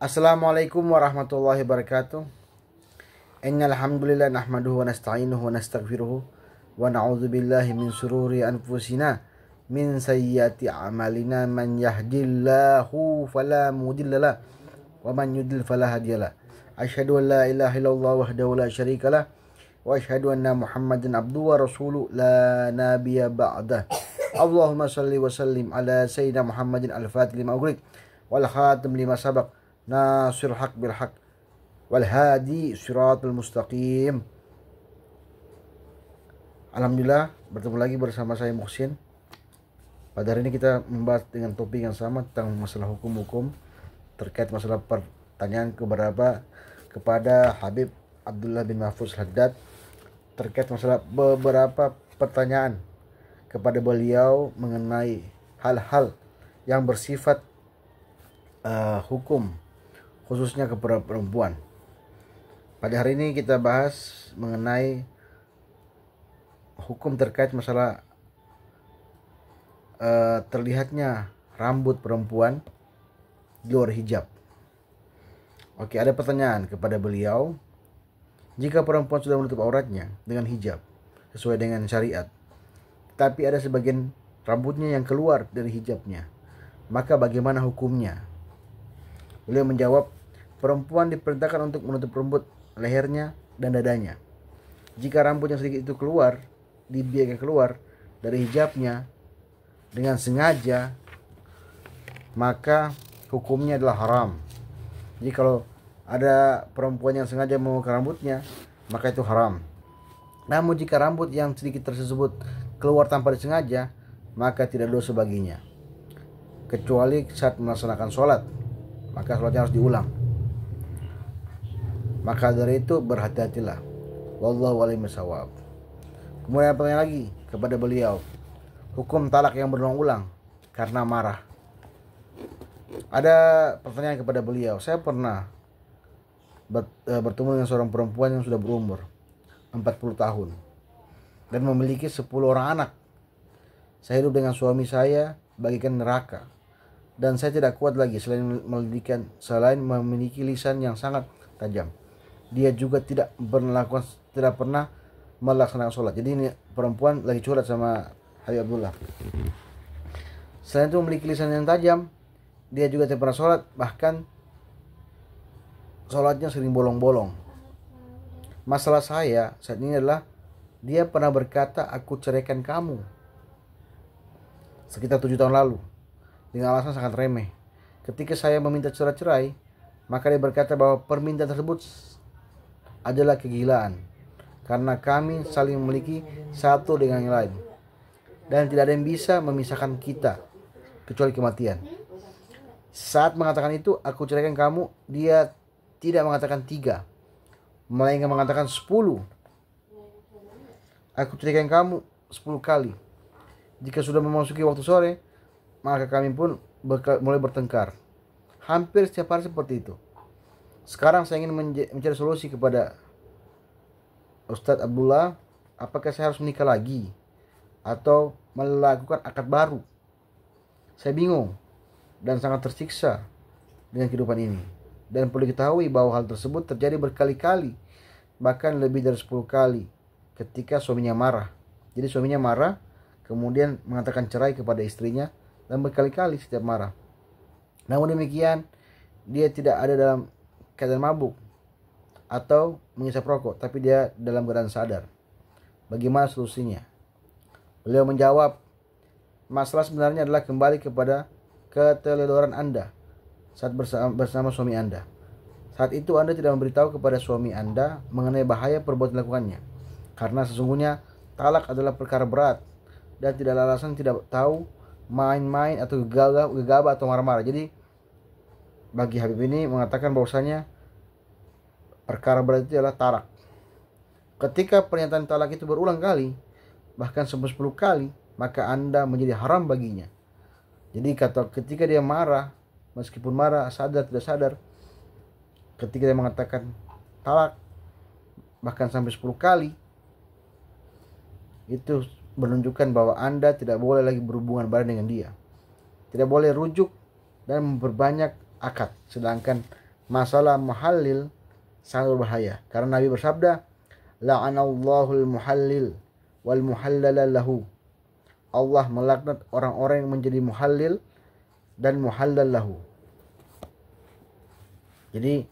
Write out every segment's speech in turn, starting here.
Assalamualaikum warahmatullahi wabarakatuh. Innal hamdalillah nahmaduhu wa nasta'inuhu wa nastaghfiruhu wa na'udzu billahi min shururi anfusina min sayyiati a'malina man yahdihillahu fala mudhillalah wa man yudlil fala hadiyalah. Asyhadu an la ilaha illallah wahdahu la syarikalah wa asyhadu anna Muhammadan abduhu wa rasuluh la nabiyya ba'dah. Allahumma shalli wa sallim ala sayyidina Muhammadin al-fatih lima ughliq wal khatim lima sabaq nasirul haq bil haq wal hadi siratul mustaqim. Alhamdulillah, bertemu lagi bersama saya Muhsin. Pada hari ini kita membahas dengan topik yang sama tentang masalah hukum-hukum terkait masalah pertanyaan kepada Habib Abdullah bin Mahfuz Haddad terkait masalah beberapa pertanyaan kepada beliau mengenai hal-hal yang bersifat hukum, khususnya kepada perempuan. Pada hari ini kita bahas mengenai hukum terkait masalah terlihatnya rambut perempuan di luar hijab. Oke, ada pertanyaan kepada beliau. Jika perempuan sudah menutup auratnya dengan hijab sesuai dengan syariat, tapi ada sebagian rambutnya yang keluar dari hijabnya, maka bagaimana hukumnya? Beliau menjawab, perempuan diperintahkan untuk menutup rambut lehernya dan dadanya. Jika rambut yang sedikit itu keluar, dibiarkan keluar dari hijabnya dengan sengaja, maka hukumnya adalah haram. Jadi kalau ada perempuan yang sengaja membuka rambutnya, maka itu haram. Namun jika rambut yang sedikit tersebut keluar tanpa disengaja, maka tidak dosa baginya, kecuali saat melaksanakan sholat, maka sholatnya harus diulang. Maka dari itu berhati-hatilah. Wallahu a'lam bishawab. Kemudian pertanyaan lagi kepada beliau, hukum talak yang berulang-ulang karena marah. Ada pertanyaan kepada beliau, saya pernah bertemu dengan seorang perempuan yang sudah berumur 40 tahun dan memiliki 10 orang anak. Saya hidup dengan suami saya bagikan neraka, dan saya tidak kuat lagi selain memiliki lisan yang sangat tajam. Dia juga tidak pernah melaksanakan sholat. Jadi ini perempuan lagi curhat sama Habib Abdullah. Selain itu memiliki lisan yang tajam, dia juga tidak pernah sholat, bahkan sholatnya sering bolong-bolong. Masalah saya saat ini adalah dia pernah berkata, aku ceraikan kamu sekitar 7 tahun lalu dengan alasan sangat remeh. Ketika saya meminta cerai, maka dia berkata bahwa permintaan tersebut adalah kegilaan karena kami saling memiliki satu dengan yang lain dan tidak ada yang bisa memisahkan kita kecuali kematian. Saat mengatakan itu, aku ceraikan kamu, dia tidak mengatakan 3, melainkan mengatakan 10. Aku ceraikan kamu 10 kali. Jika sudah memasuki waktu sore, maka kami pun mulai bertengkar. Hampir setiap hari seperti itu. Sekarang saya ingin mencari solusi kepada Ustadz Abdullah. Apakah saya harus menikah lagi atau melakukan akad baru? Saya bingung dan sangat tersiksa dengan kehidupan ini. Dan perlu diketahui bahwa hal tersebut terjadi berkali-kali, bahkan lebih dari 10 kali ketika suaminya marah. Jadi suaminya marah, kemudian mengatakan cerai kepada istrinya, dan berkali-kali setiap marah. Namun demikian, dia tidak ada dalam keadaan mabuk atau menghisap rokok, tapi dia dalam keadaan sadar. Bagaimana solusinya? Beliau menjawab, masalah sebenarnya adalah kembali kepada keteledoran Anda saat bersama suami Anda. Saat itu Anda tidak memberitahu kepada suami Anda mengenai bahaya perbuatan dilakukannya, karena sesungguhnya talak adalah perkara berat dan tidak ada alasan tidak tahu, main-main atau gegabah atau marah-marah. Jadi bagi Habib ini mengatakan bahwasanya perkara berat itu adalah talak. Ketika pernyataan talak itu berulang kali, bahkan sampai 10 kali, maka Anda menjadi haram baginya. Jadi ketika dia marah, meskipun marah sadar tidak sadar, ketika dia mengatakan talak bahkan sampai 10 kali, itu menunjukkan bahwa Anda tidak boleh lagi berhubungan badan dengan dia. Tidak boleh rujuk dan memperbanyak akad. Sedangkan masalah muhallil sangat berbahaya. Karena Nabi bersabda, la'anallahul muhallil wal muhallala lahu. Allah melaknat orang-orang yang menjadi muhallil dan muhallal lahu. Jadi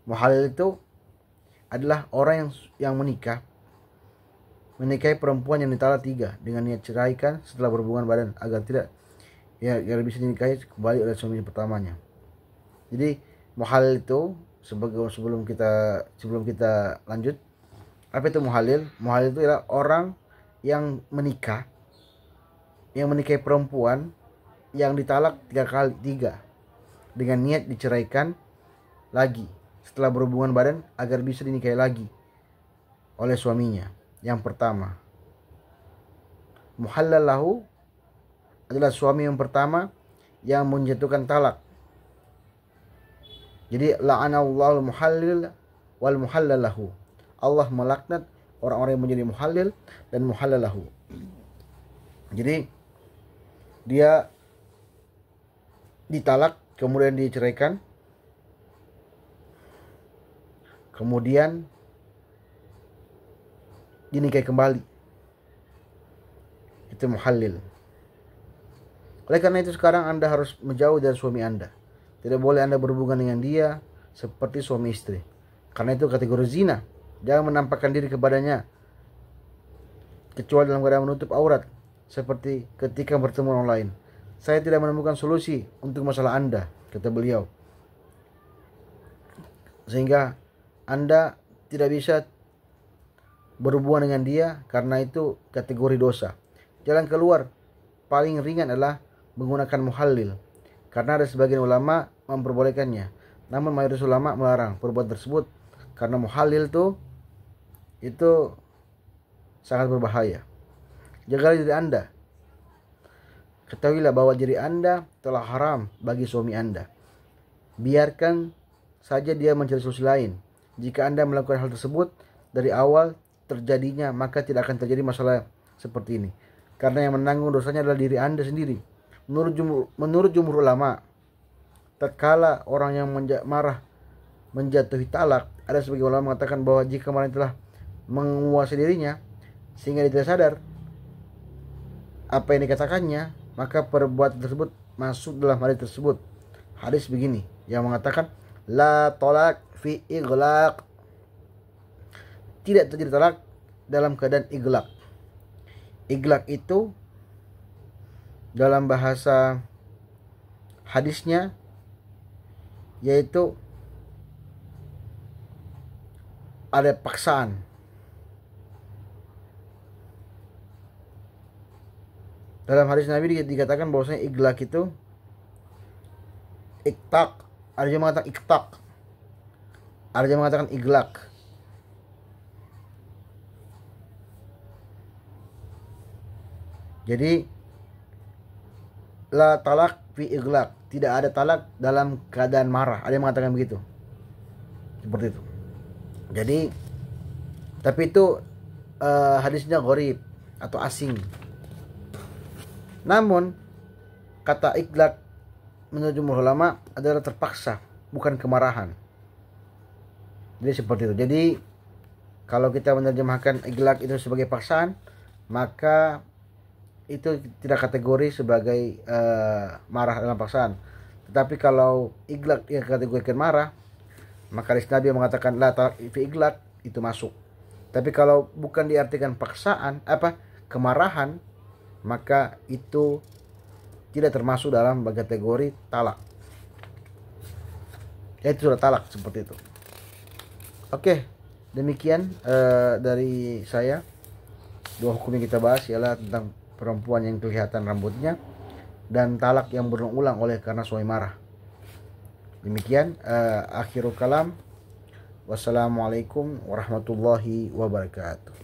muhallil itu adalah orang yang menikahi perempuan yang ditalak 3 dengan niat ceraikan setelah berhubungan badan agar tidak bisa dinikahi kembali oleh suami pertamanya. Jadi muhallil itu sebelum kita lanjut, apa itu muhallil? Muhallil itu adalah orang yang menikahi perempuan yang ditalak 3 dengan niat diceraikan lagi setelah berhubungan badan agar bisa dinikahi lagi oleh suaminya yang pertama. Muhallal lahu adalah suami yang pertama yang menjatuhkan talak. Jadi la'anallahu muhallil wal muhallal lahu. Allah melaknat orang-orang yang menjadi muhallil dan muhallal lahu. Jadi dia ditalak kemudian diceraikan, kemudian dinikahi kembali, itu muhallil. Oleh karena itu sekarang Anda harus menjauh dari suami Anda. Tidak boleh Anda berhubungan dengan dia seperti suami istri, karena itu kategori zina. Jangan menampakkan diri kepadanya kecuali dalam keadaan menutup aurat, seperti ketika bertemu orang lain. Saya tidak menemukan solusi untuk masalah Anda, kata beliau, sehingga Anda tidak bisa berhubungan dengan dia karena itu kategori dosa. Jalan keluar paling ringan adalah menggunakan muhallil, karena ada sebagian ulama memperbolehkannya, namun mayoritas ulama melarang perbuatan tersebut karena muhallil itu sangat berbahaya. Jagalah diri Anda. Ketahuilah bahwa diri Anda telah haram bagi suami Anda. Biarkan saja dia mencari solusi lain. Jika Anda melakukan hal tersebut dari awal terjadinya, maka tidak akan terjadi masalah seperti ini. Karena yang menanggung dosanya adalah diri Anda sendiri. Menurut jumhur ulama, tatkala orang yang marah menjatuhi talak, ada sebagian ulama mengatakan bahwa jika marah telah menguasai dirinya sehingga dia tidak sadar apa yang dikatakannya, maka perbuatan tersebut masuk dalam hadis tersebut. Hadis begini yang mengatakan la talak fi iglaq, tidak terjadi talak dalam keadaan iglaq. Iglaq itu dalam bahasa hadisnya yaitu ada paksaan. Dalam hadis Nabi dikatakan bahwasanya iglaq itu iktak, ada yang mengatakan iktak, ada yang mengatakan iglaq. Jadi la talak fi iglaq, tidak ada talak dalam keadaan marah. Ada yang mengatakan begitu. Seperti itu. Jadi tapi itu hadisnya gharib atau asing. Namun kata iglaq menurut jumhur ulama adalah terpaksa, bukan kemarahan. Jadi seperti itu. Jadi kalau kita menerjemahkan iglaq itu sebagai paksaan, maka itu tidak kategori sebagai marah dalam paksaan. Tetapi kalau iglaq yang kategorikan marah, maka hadis Nabi yang mengatakan la talaq fi iglaq itu masuk. Tapi kalau bukan diartikan paksaan, kemarahan, maka itu tidak termasuk dalam kategori talak. Itu sudah talak seperti itu. Oke, demikian dari saya. 2 hukum yang kita bahas ialah tentang perempuan yang kelihatan rambutnya dan talak yang berulang-ulang oleh karena suami marah. Demikian akhirul kalam. Wassalamualaikum warahmatullahi wabarakatuh.